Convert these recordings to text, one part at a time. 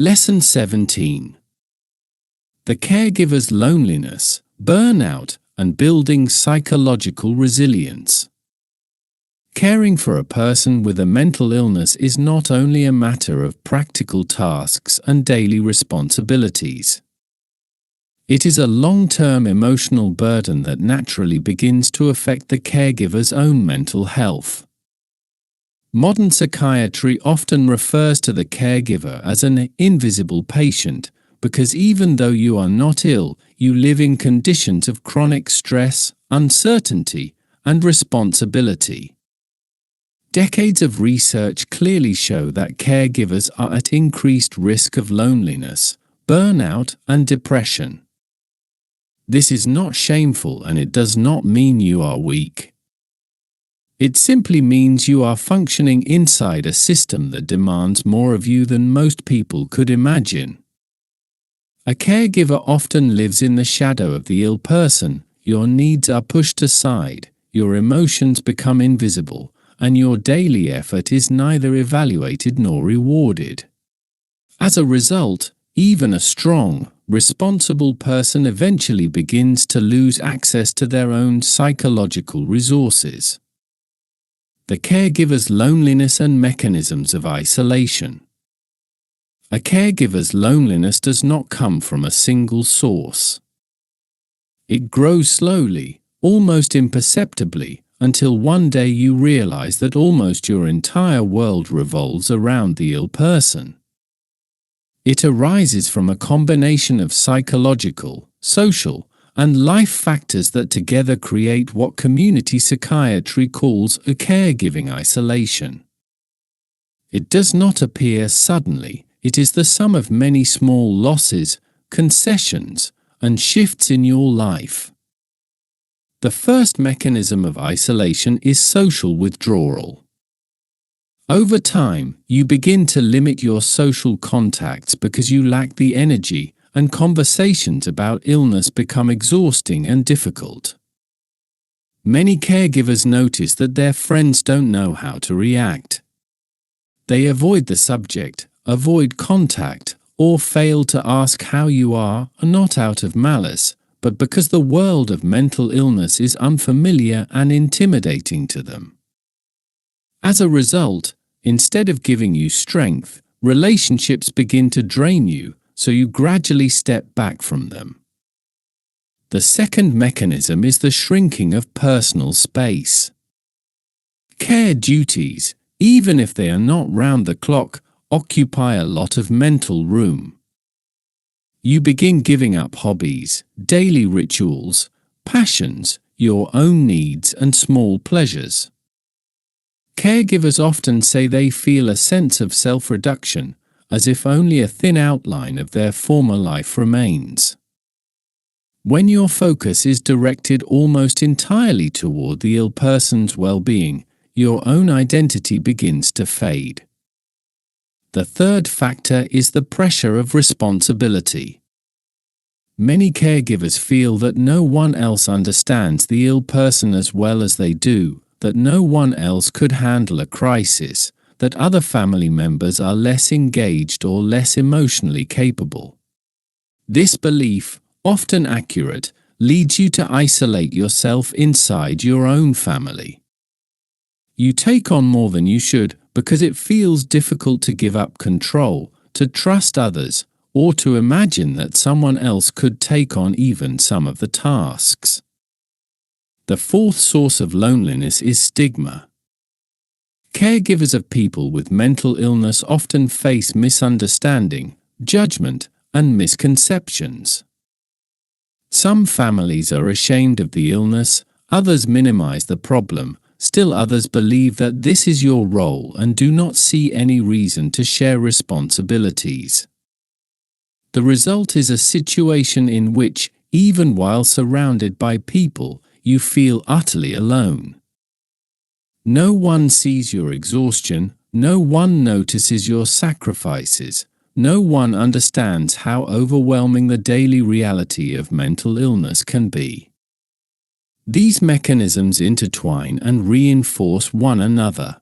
Lesson 17. The caregiver's loneliness, burnout, and building psychological resilience. Caring for a person with a mental illness is not only a matter of practical tasks and daily responsibilities. It is a long-term emotional burden that naturally begins to affect the caregiver's own mental health. Modern psychiatry often refers to the caregiver as an invisible patient because even though you are not ill, you live in conditions of chronic stress, uncertainty, and responsibility. Decades of research clearly show that caregivers are at increased risk of loneliness, burnout, and depression. This is not shameful, and it does not mean you are weak. It simply means you are functioning inside a system that demands more of you than most people could imagine. A caregiver often lives in the shadow of the ill person. Your needs are pushed aside, your emotions become invisible, and your daily effort is neither evaluated nor rewarded. As a result, even a strong, responsible person eventually begins to lose access to their own psychological resources. The caregiver's loneliness and mechanisms of isolation. A caregiver's loneliness does not come from a single source. It grows slowly, almost imperceptibly, until one day you realize that almost your entire world revolves around the ill person. It arises from a combination of psychological, social, and life factors that together create what community psychiatry calls a caregiving isolation. It does not appear suddenly. It is the sum of many small losses, concessions, and shifts in your life. The first mechanism of isolation is social withdrawal. Over time, you begin to limit your social contacts because you lack the energy, and conversations about illness become exhausting and difficult. Many caregivers notice that their friends don't know how to react. They avoid the subject, avoid contact, or fail to ask how you are, not out of malice, but because the world of mental illness is unfamiliar and intimidating to them. As a result, instead of giving you strength, relationships begin to drain you, so you gradually step back from them. The second mechanism is the shrinking of personal space. Care duties, even if they are not round the clock, occupy a lot of mental room. You begin giving up hobbies, daily rituals, passions, your own needs, and small pleasures. Caregivers often say they feel a sense of self-reduction, as if only a thin outline of their former life remains. When your focus is directed almost entirely toward the ill person's well-being, your own identity begins to fade. The third factor is the pressure of responsibility. Many caregivers feel that no one else understands the ill person as well as they do, that no one else could handle a crisis, that other family members are less engaged or less emotionally capable. This belief, often accurate, leads you to isolate yourself inside your own family. You take on more than you should because it feels difficult to give up control, to trust others, or to imagine that someone else could take on even some of the tasks. The fourth source of loneliness is stigma. Caregivers of people with mental illness often face misunderstanding, judgment, and misconceptions. Some families are ashamed of the illness, others minimize the problem, still others believe that this is your role and do not see any reason to share responsibilities. The result is a situation in which, even while surrounded by people, you feel utterly alone. No one sees your exhaustion, no one notices your sacrifices, no one understands how overwhelming the daily reality of mental illness can be. These mechanisms intertwine and reinforce one another.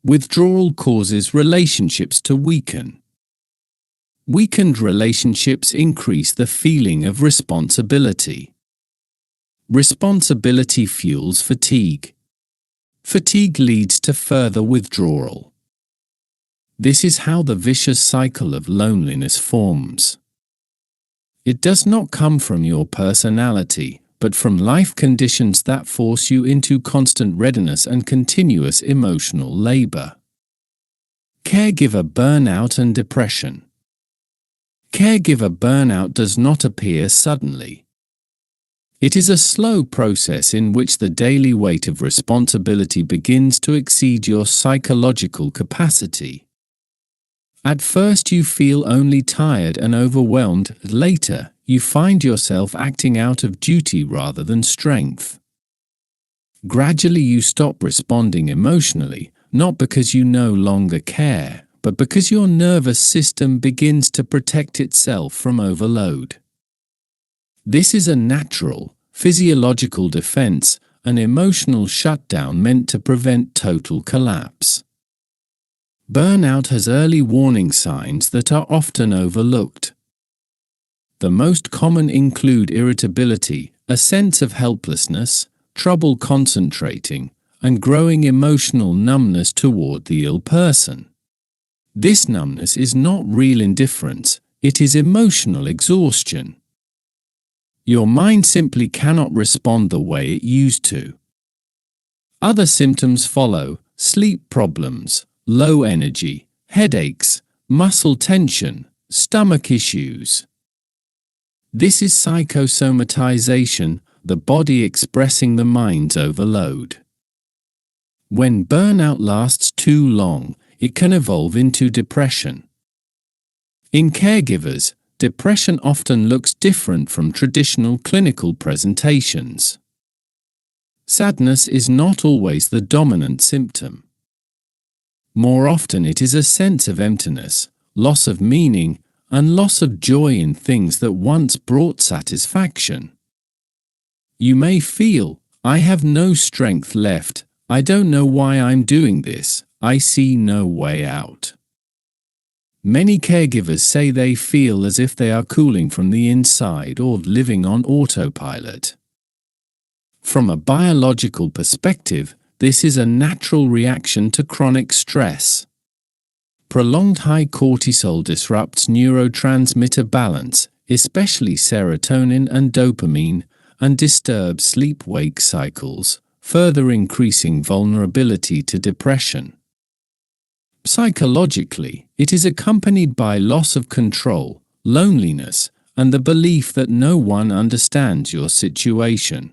Withdrawal causes relationships to weaken. Weakened relationships increase the feeling of responsibility. Responsibility fuels fatigue. Fatigue leads to further withdrawal. This is how the vicious cycle of loneliness forms. It does not come from your personality, but from life conditions that force you into constant readiness and continuous emotional labor. Caregiver burnout and depression. Caregiver burnout does not appear suddenly. It is a slow process in which the daily weight of responsibility begins to exceed your psychological capacity. At first you feel only tired and overwhelmed. Later, you find yourself acting out of duty rather than strength. Gradually you stop responding emotionally, not because you no longer care, but because your nervous system begins to protect itself from overload. This is a natural, physiological defense, an emotional shutdown meant to prevent total collapse. Burnout has early warning signs that are often overlooked. The most common include irritability, a sense of helplessness, trouble concentrating, and growing emotional numbness toward the ill person. This numbness is not real indifference, it is emotional exhaustion. Your mind simply cannot respond the way it used to. Other symptoms follow: sleep problems, low energy, headaches, muscle tension, stomach issues. This is psychosomatization, the body expressing the mind's overload. When burnout lasts too long, it can evolve into depression. In caregivers, depression often looks different from traditional clinical presentations. Sadness is not always the dominant symptom. More often it is a sense of emptiness, loss of meaning, and loss of joy in things that once brought satisfaction. You may feel, "I have no strength left, I don't know why I'm doing this, I see no way out." Many caregivers say they feel as if they are cooling from the inside or living on autopilot. From a biological perspective, this is a natural reaction to chronic stress. Prolonged high cortisol disrupts neurotransmitter balance, especially serotonin and dopamine, and disturbs sleep-wake cycles, further increasing vulnerability to depression. Psychologically, it is accompanied by loss of control, loneliness, and the belief that no one understands your situation.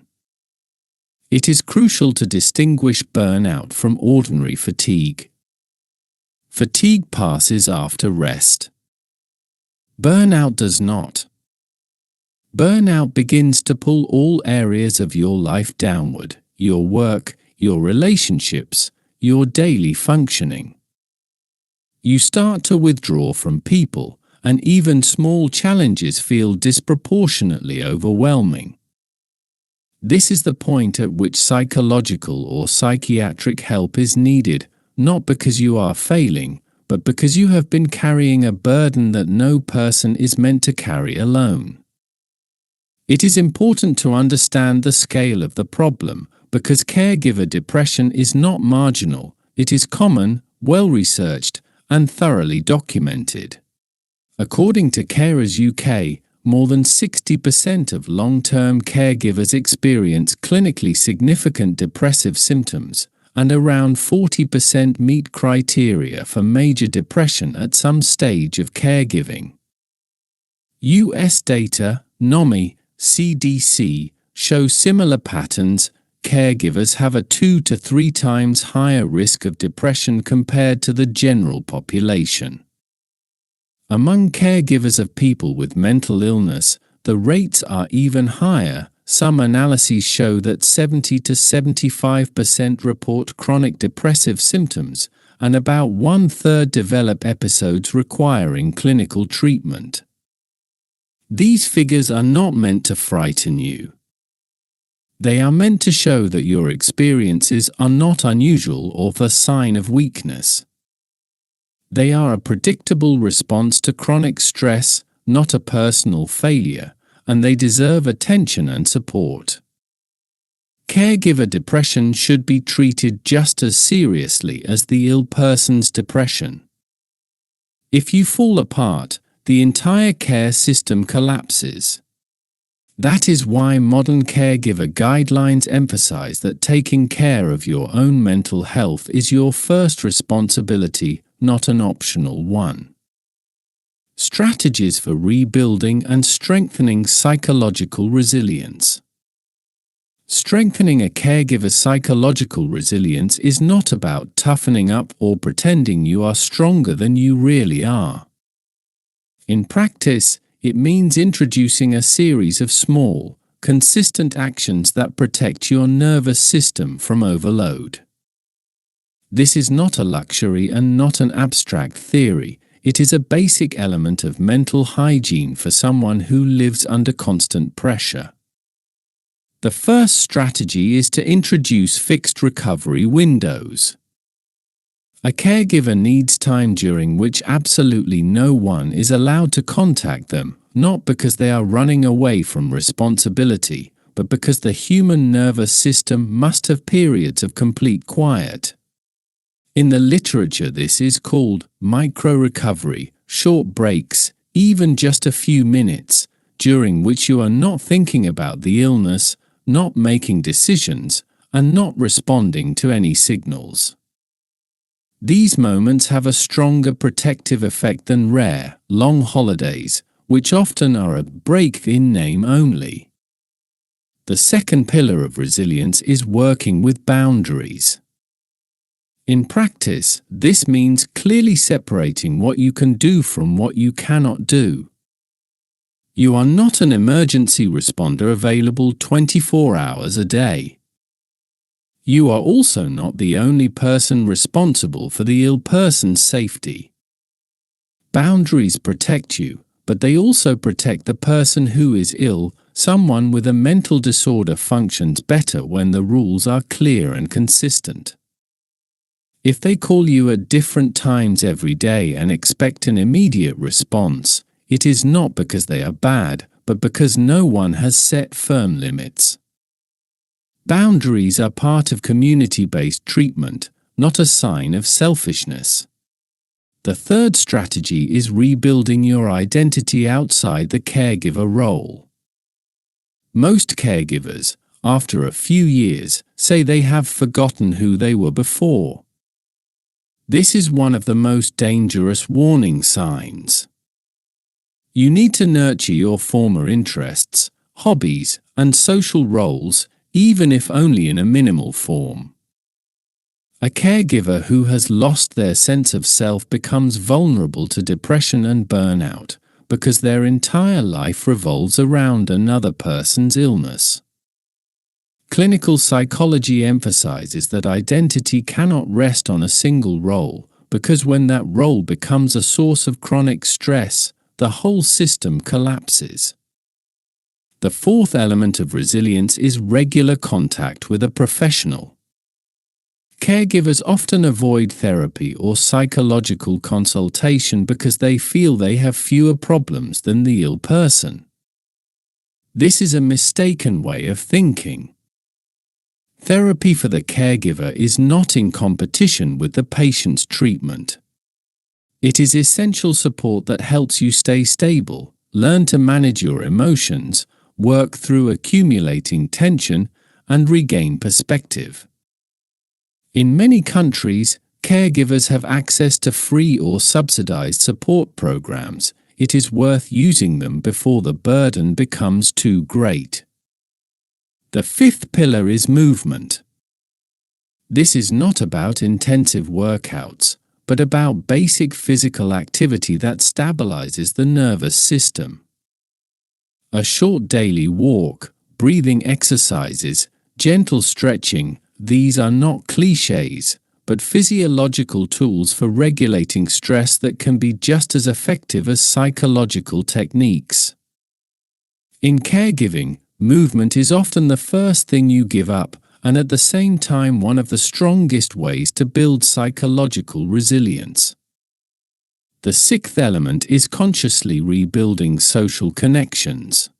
It is crucial to distinguish burnout from ordinary fatigue. Fatigue passes after rest. Burnout does not. Burnout begins to pull all areas of your life downward: your work, your relationships, your daily functioning. You start to withdraw from people, and even small challenges feel disproportionately overwhelming. This is the point at which psychological or psychiatric help is needed, not because you are failing, but because you have been carrying a burden that no person is meant to carry alone. It is important to understand the scale of the problem, because caregiver depression is not marginal, it is common, well-researched, and thoroughly documented. According to Carers UK, more than 60% of long-term caregivers experience clinically significant depressive symptoms, and around 40% meet criteria for major depression at some stage of caregiving. US data, NOMI, CDC, show similar patterns. Caregivers have a 2 to 3 times higher risk of depression compared to the general population. Among caregivers of people with mental illness, the rates are even higher. Some analyses show that 70 to 75% report chronic depressive symptoms, and about 1/3 develop episodes requiring clinical treatment. These figures are not meant to frighten you. They are meant to show that your experiences are not unusual or the sign of weakness. They are a predictable response to chronic stress, not a personal failure, and they deserve attention and support. Caregiver depression should be treated just as seriously as the ill person's depression. If you fall apart, the entire care system collapses. That is why modern caregiver guidelines emphasize that taking care of your own mental health is your first responsibility, not an optional one. Strategies for rebuilding and strengthening psychological resilience. Strengthening a caregiver's psychological resilience is not about toughening up or pretending you are stronger than you really are. In practice, it means introducing a series of small, consistent actions that protect your nervous system from overload. This is not a luxury and not an abstract theory. It is a basic element of mental hygiene for someone who lives under constant pressure. The first strategy is to introduce fixed recovery windows. A caregiver needs time during which absolutely no one is allowed to contact them, not because they are running away from responsibility, but because the human nervous system must have periods of complete quiet. In the literature, this is called micro-recovery, short breaks, even just a few minutes, during which you are not thinking about the illness, not making decisions, and not responding to any signals. These moments have a stronger protective effect than rare, long holidays, which often are a break in name only. The second pillar of resilience is working with boundaries. In practice, this means clearly separating what you can do from what you cannot do. You are not an emergency responder available 24 hours a day. You are also not the only person responsible for the ill person's safety. Boundaries protect you, but they also protect the person who is ill. Someone with a mental disorder functions better when the rules are clear and consistent. If they call you at different times every day and expect an immediate response, it is not because they are bad, but because no one has set firm limits. Boundaries are part of community-based treatment, not a sign of selfishness. The third strategy is rebuilding your identity outside the caregiver role. Most caregivers, after a few years, say they have forgotten who they were before. This is one of the most dangerous warning signs. You need to nurture your former interests, hobbies, and social roles, even if only in a minimal form. A caregiver who has lost their sense of self becomes vulnerable to depression and burnout, because their entire life revolves around another person's illness. Clinical psychology emphasizes that identity cannot rest on a single role, because when that role becomes a source of chronic stress, the whole system collapses. The fourth element of resilience is regular contact with a professional. Caregivers often avoid therapy or psychological consultation because they feel they have fewer problems than the ill person. This is a mistaken way of thinking. Therapy for the caregiver is not in competition with the patient's treatment. It is essential support that helps you stay stable, learn to manage your emotions, work through accumulating tension, and regain perspective. In many countries, caregivers have access to free or subsidized support programs. It is worth using them before the burden becomes too great. The fifth pillar is movement. This is not about intensive workouts, but about basic physical activity that stabilizes the nervous system. A short daily walk, breathing exercises, gentle stretching, these are not cliches, but physiological tools for regulating stress that can be just as effective as psychological techniques. In caregiving, movement is often the first thing you give up, and at the same time one of the strongest ways to build psychological resilience. The sixth element is consciously rebuilding social connections.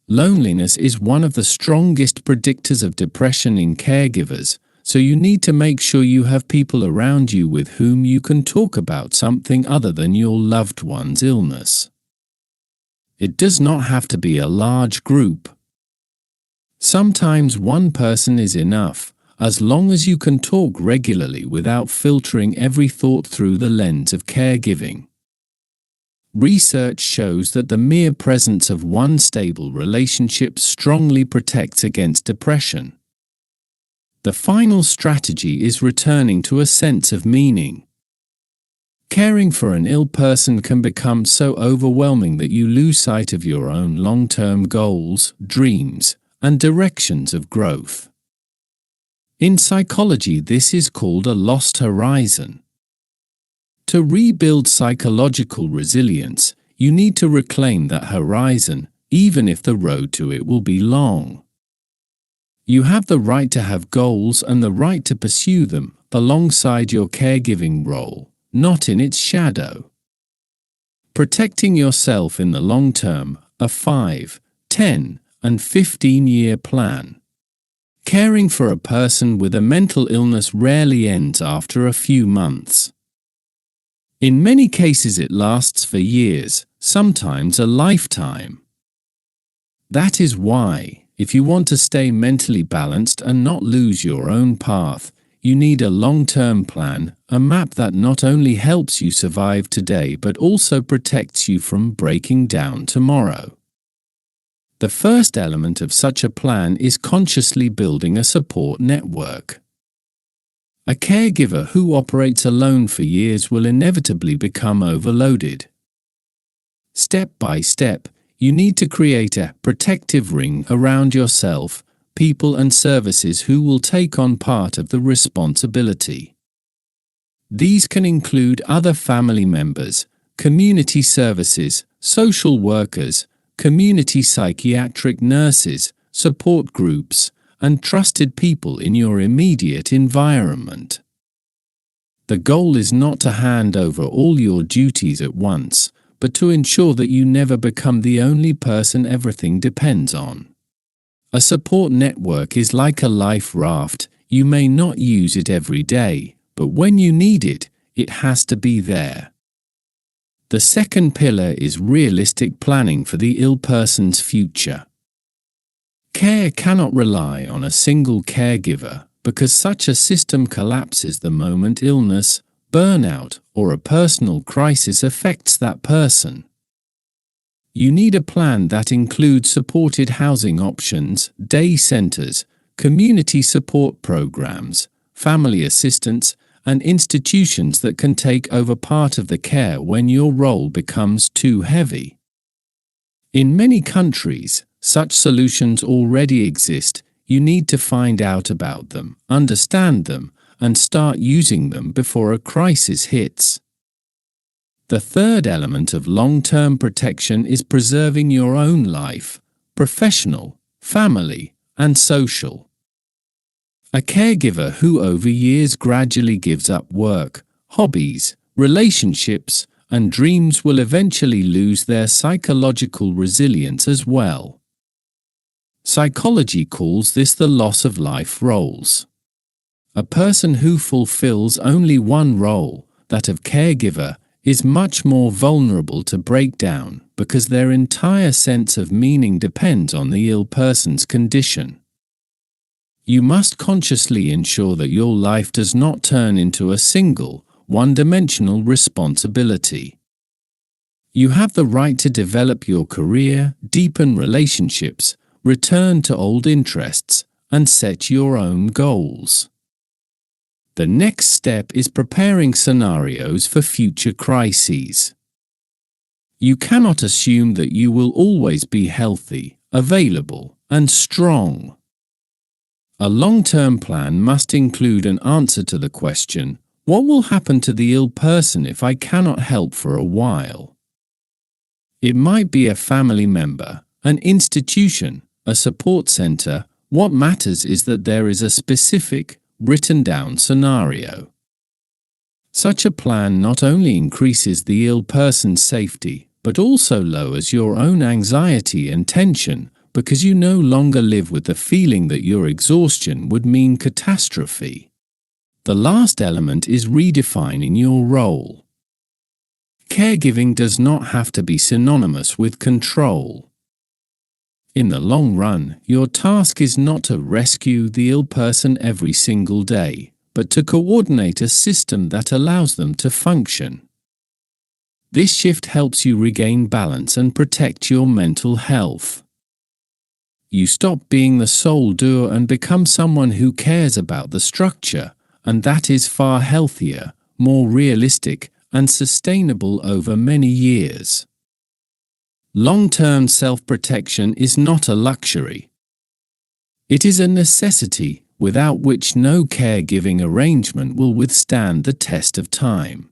Loneliness is one of the strongest predictors of depression in caregivers, so you need to make sure you have people around you with whom you can talk about something other than your loved one's illness. It does not have to be a large group. Sometimes one person is enough, as long as you can talk regularly without filtering every thought through the lens of caregiving. Research shows that the mere presence of one stable relationship strongly protects against depression. The final strategy is returning to a sense of meaning. Caring for an ill person can become so overwhelming that you lose sight of your own long-term goals, dreams, and directions of growth. In psychology, this is called a lost horizon. To rebuild psychological resilience, you need to reclaim that horizon, even if the road to it will be long. You have the right to have goals and the right to pursue them alongside your caregiving role, not in its shadow. Protecting yourself in the long term, a 5, 10, and 15-year plan. Caring for a person with a mental illness rarely ends after a few months. In many cases it lasts for years, sometimes a lifetime. That is why, if you want to stay mentally balanced and not lose your own path, you need a long-term plan, a map that not only helps you survive today but also protects you from breaking down tomorrow. The first element of such a plan is consciously building a support network. A caregiver who operates alone for years will inevitably become overloaded. Step by step, you need to create a protective ring around yourself, people and services who will take on part of the responsibility. These can include other family members, community services, social workers, community psychiatric nurses, support groups, and trusted people in your immediate environment. The goal is not to hand over all your duties at once, but to ensure that you never become the only person everything depends on. A support network is like a life raft. You may not use it every day, but when you need it, it has to be there. The second pillar is realistic planning for the ill person's future. Care cannot rely on a single caregiver because such a system collapses the moment illness, burnout, or a personal crisis affects that person. You need a plan that includes supported housing options, day centers, community support programs, family assistance, and institutions that can take over part of the care when your role becomes too heavy. In many countries, such solutions already exist. You need to find out about them, understand them, and start using them before a crisis hits. The third element of long-term protection is preserving your own life, professional, family, and social. A caregiver who over years gradually gives up work, hobbies, relationships, and dreams will eventually lose their psychological resilience as well. Psychology calls this the loss of life roles. A person who fulfills only one role, that of caregiver, is much more vulnerable to breakdown because their entire sense of meaning depends on the ill person's condition. You must consciously ensure that your life does not turn into a single, one-dimensional responsibility. You have the right to develop your career, deepen relationships, return to old interests, and set your own goals. The next step is preparing scenarios for future crises. You cannot assume that you will always be healthy, available, and strong. A long-term plan must include an answer to the question, what will happen to the ill person if I cannot help for a while? It might be a family member, an institution, a support center. What matters is that there is a specific, written-down scenario. Such a plan not only increases the ill person's safety, but also lowers your own anxiety and tension, because you no longer live with the feeling that your exhaustion would mean catastrophe. The last element is redefining your role. Caregiving does not have to be synonymous with control. In the long run, your task is not to rescue the ill person every single day, but to coordinate a system that allows them to function. This shift helps you regain balance and protect your mental health. You stop being the sole doer and become someone who cares about the structure, and that is far healthier, more realistic, and sustainable over many years. Long-term self-protection is not a luxury. It is a necessity, without which no caregiving arrangement will withstand the test of time.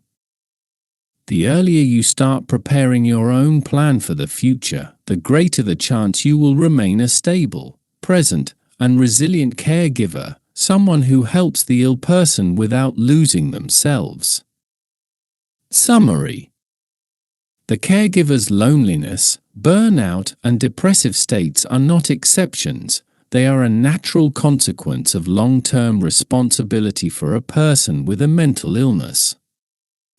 The earlier you start preparing your own plan for the future, the greater the chance you will remain a stable, present, and resilient caregiver, someone who helps the ill person without losing themselves. Summary: the caregiver's loneliness, burnout, and depressive states are not exceptions. They are a natural consequence of long-term responsibility for a person with a mental illness.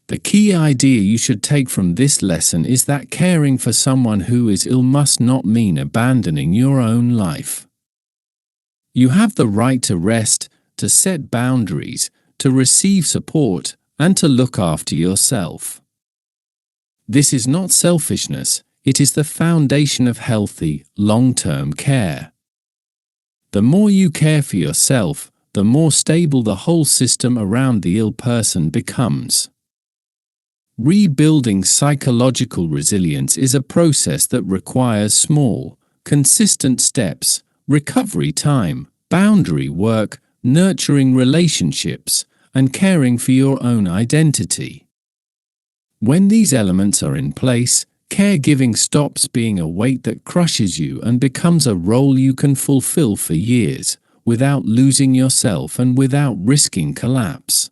The key idea you should take from this lesson is that caring for someone who is ill must not mean abandoning your own life. You have the right to rest, to set boundaries, to receive support, and to look after yourself. This is not selfishness, it is the foundation of healthy, long-term care. The more you care for yourself, the more stable the whole system around the ill person becomes. Rebuilding psychological resilience is a process that requires small, consistent steps, recovery time, boundary work, nurturing relationships, and caring for your own identity. When these elements are in place, caregiving stops being a weight that crushes you and becomes a role you can fulfill for years, without losing yourself and without risking collapse.